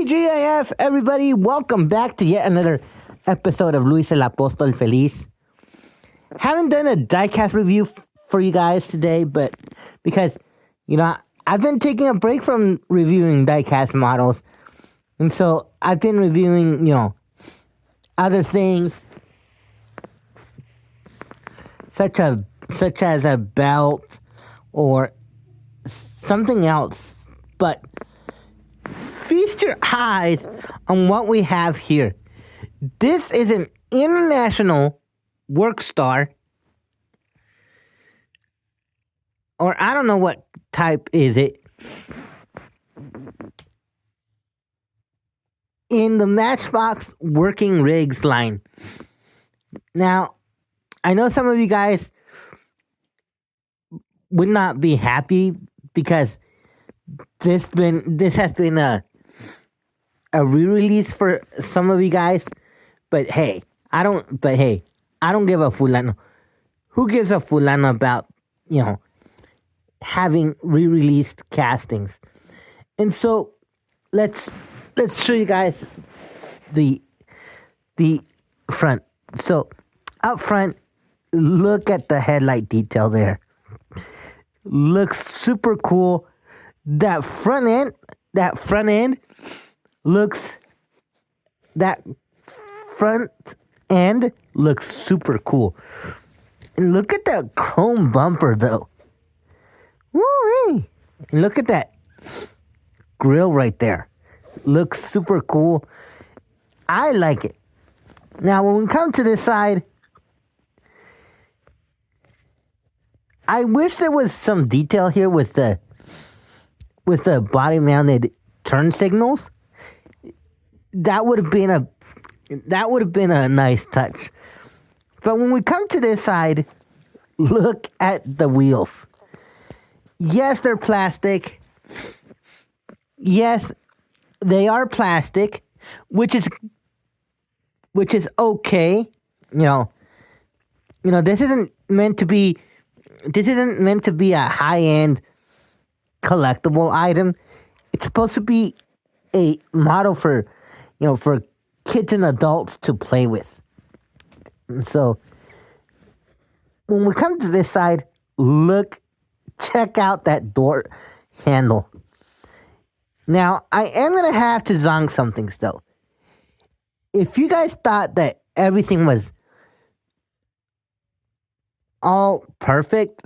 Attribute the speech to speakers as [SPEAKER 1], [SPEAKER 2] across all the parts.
[SPEAKER 1] TGIF, everybody, welcome back to yet another episode of Luis el Apóstol Feliz. Haven't done a diecast review for you guys today, but because, I've been taking a break from reviewing diecast models, and so I've been reviewing, other things, such as a belt or something else, but feast your eyes on what we have here. This is an international work star, or I don't know what type is it, in the Matchbox working rigs line. Now, I know some of you guys would not be happy because this has been a re-release for some of you guys, but hey, I don't give a fulano. Who gives a fulano about, having re-released castings? And so let's show you guys the front. So up front, look at the headlight detail there. Looks super cool. That front end looks super cool. And look at that chrome bumper though. Woo-wee. And look at that grill right there. Looks super cool. I like it. Now when we come to this side, I wish there was some detail here with the body mounted turn signals. That would have been a nice touch. But when we come to this side, look at the wheels. Yes, they're plastic. Yes, they are plastic, which is okay. This isn't meant to be a high-end collectible item. It's supposed to be a model for kids and adults to play with. And so when we come to this side, check out that door handle. Now, I am going to have to zonk something still. If you guys thought that everything was all perfect,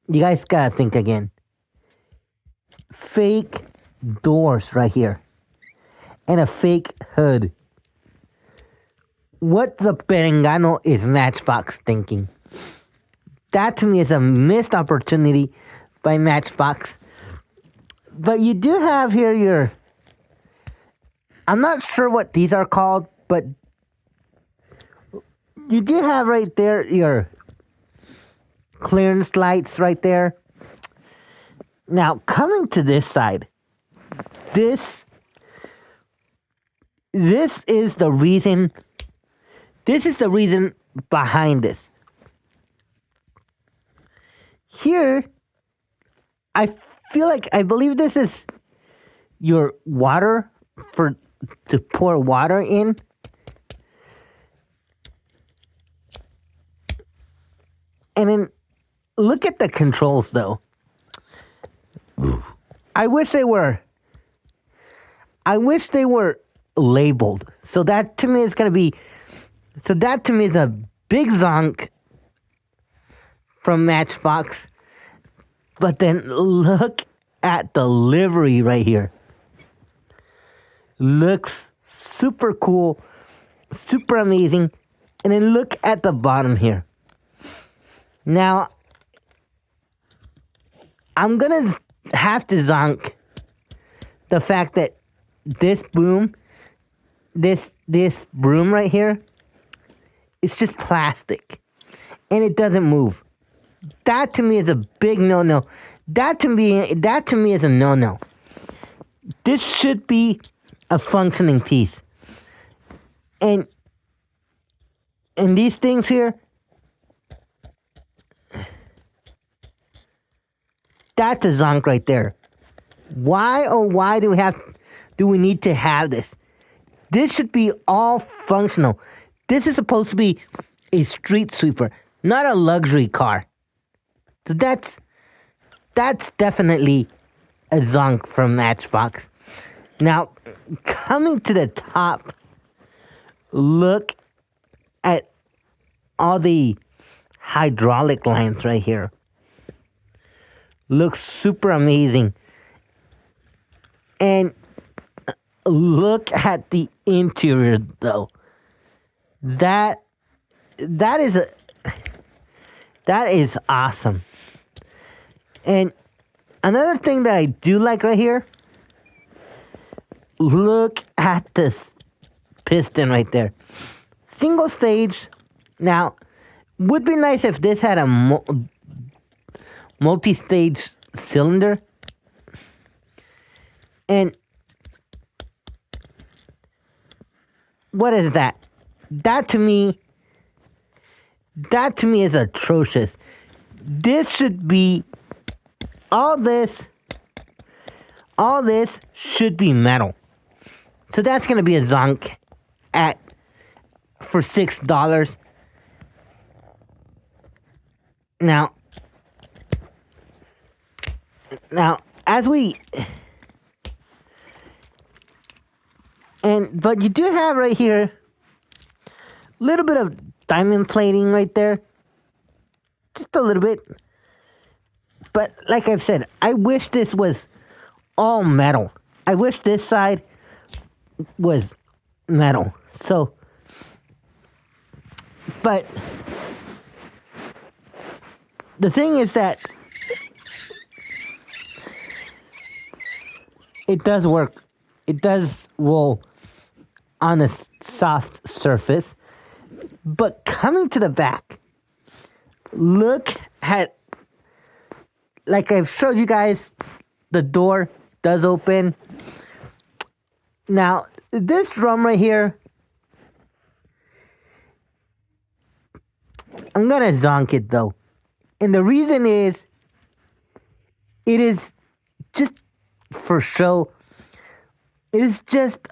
[SPEAKER 1] you guys gotta think again. Fake doors right here. And a fake hood. What the perengano is Matchbox thinking? That to me is a missed opportunity by Matchbox. But you do have here I'm not sure what these are called, but you do have right there your clearance lights right there. Now, coming to this side, this is the reason behind this. Here, I believe this is your water to pour water in. And then look at the controls though. I wish they were labeled. So that to me is a big zonk from Matchbox. But then look at the livery right here. Looks super cool, super amazing. And then look at the bottom here. Now, I'm going to have to zonk the fact that this broom right here, it's just plastic. And it doesn't move. That to me is a big no-no. That to me is a no-no. This should be a functioning piece. And these things here, that's a zonk right there. Why do we have do we need to have this? This should be all functional. This is supposed to be a street sweeper, not a luxury car. So that's definitely a zonk from Matchbox. Now, coming to the top, look at all the hydraulic lines right here. Looks super amazing. And look at the interior though. That is awesome. And another thing that I do like right here, look at this piston right there. Single stage. Now, would be nice if this had a multi-stage cylinder. And what is that? That to me is atrocious. This should be all this should be metal. So that's gonna be a zonk for $6. Now, as we but you do have right here a little bit of diamond plating right there, just a little bit. But like I've said, I wish this was all metal. I wish this side was metal. So, but the thing is that it does work. It does roll on a soft surface. But coming to the back, look at, like I've showed you guys, the door does open. Now, this drum right here, I'm gonna zonk it though. And the reason is, it is just for show. It is just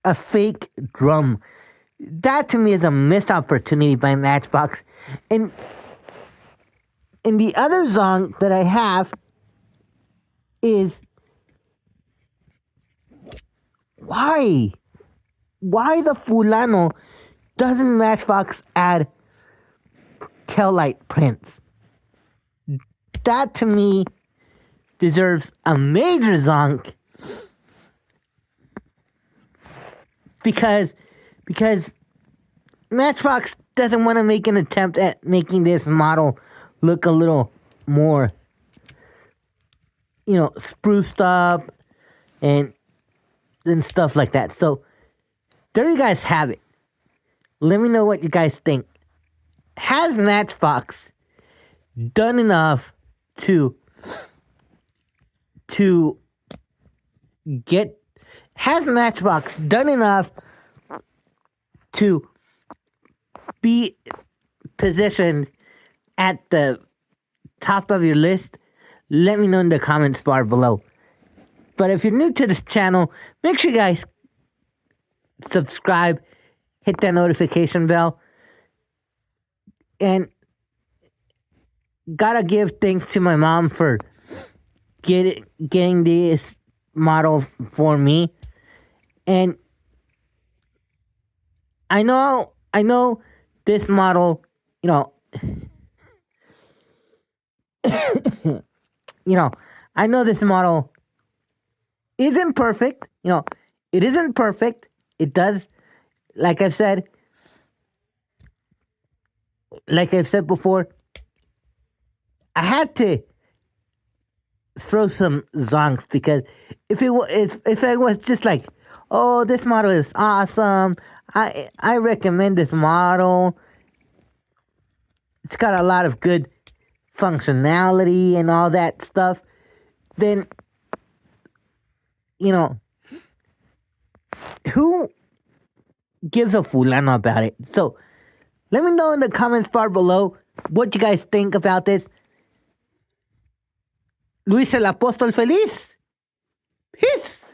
[SPEAKER 1] a fake drum. That to me is a missed opportunity by Matchbox. And the other zonk that I have is, why the fulano doesn't Matchbox add taillight prints? That to me deserves a major zonk, because Matchbox doesn't want to make an attempt at making this model look a little more, spruced up and stuff like that. So there you guys have it. Let me know what you guys think. Has Matchbox done enough to get? Has Matchbox done enough to be positioned at the top of your list? Let me know in the comments bar below. But if you're new to this channel, make sure you guys subscribe, hit that notification bell, and gotta give thanks to my mom for getting this model for me. And I know this model, I know this model isn't perfect. It isn't perfect. It does, like I've said before, I had to throw some zonks, because if I was just like, oh, this model is awesome, I recommend this model, it's got a lot of good functionality and all that stuff, then who gives a fulano about it? So let me know in the comments bar below what you guys think about this. Luis el Apóstol Feliz. Peace.